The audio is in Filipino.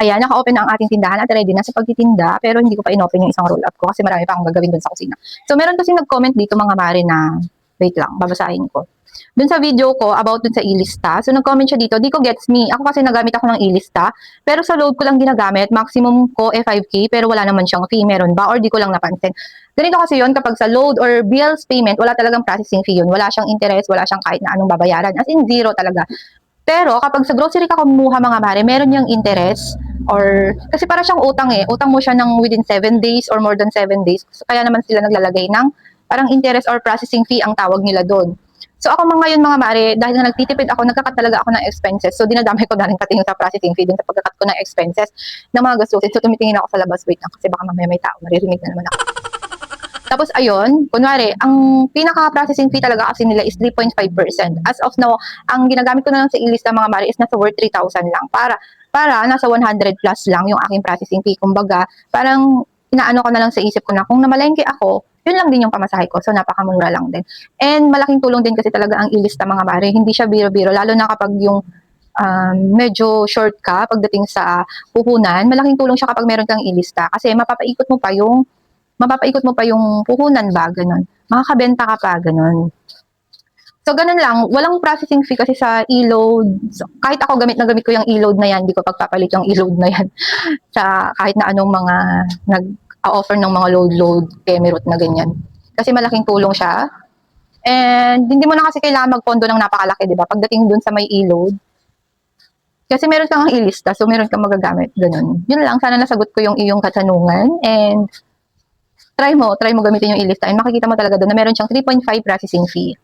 Ayan, naka-open na ang ating tindahan at ready na sa pagtitinda, pero hindi ko pa in-open yung isang roll-up ko kasi marami pa akong gagawin dun sa kusina. So, meron kasing nag-comment dito mga mare na, wait lang, babasahin ko. Dun sa video ko about dun sa ilista, so nag-comment siya dito, di ko gets me. Ako kasi nagamit ako ng ilista, pero sa load ko lang ginagamit, maximum ko 5K, pero wala naman siyang fee, meron ba? Or di ko lang napansin. Ganito kasi yon kapag sa load or bills payment, wala talagang processing fee yun. Wala siyang interest, wala siyang kahit na anong babayaran. As in, zero talaga. Pero kapag sa grocery ka kumuha mga mare, meron niyang interest or kasi para siyang utang eh. Utang mo siya ng within 7 days or more than 7 days. Kaya naman sila naglalagay ng parang interest or processing fee ang tawag nila doon. So ako mga ngayon mga mare, dahil nga nagtitipid ako, nagkakat talaga ako ng expenses. So dinadamay ko na rin pati yung sa processing fee dun sa pagkakat ko ng expenses ng mga gastusin. So tumitingin ako sa labas, wait lang kasi baka mamaya may tao, maririnig na naman ako. Tapos ayun, kunwari, ang pinaka-processing fee talaga kasi nila is 3.5%. As of now, ang ginagamit ko na lang sa ilista mga mare is nasa worth 3,000 lang para nasa 100 plus lang yung aking processing fee. Kumbaga, parang inaano ko na lang sa isip ko na kung namalengke ako, yun lang din yung pamasahe ko. So, napakamura lang din. And malaking tulong din kasi talaga ang ilista mga mare. Hindi siya biro-biro, lalo na kapag yung medyo short ka pagdating sa puhunan, malaking tulong siya kapag meron kang ilista. Kasi mapapaikot mo pa yung puhunan ba, ganun. Makakabenta ka pa, ganun. So, ganun lang. Walang processing fee kasi sa e-load. So, kahit ako gamit na gamit ko yung e-load na yan, hindi ko pagpapalit yung e-load na yan sa kahit na anong mga nag-offer ng mga load-load, Kemerut na ganyan. Kasi malaking tulong siya. And hindi mo na kasi kailangan magpondo ng napakalaki, di ba? Pagdating dun sa may e-load. Kasi meron kang ilista, so meron kang magagamit. Ganun. Yun lang. Sana nasagot ko yung iyong katanungan. And try mo gamitin yung ilista and makikita mo talaga doon na meron siyang 3.5 processing fee.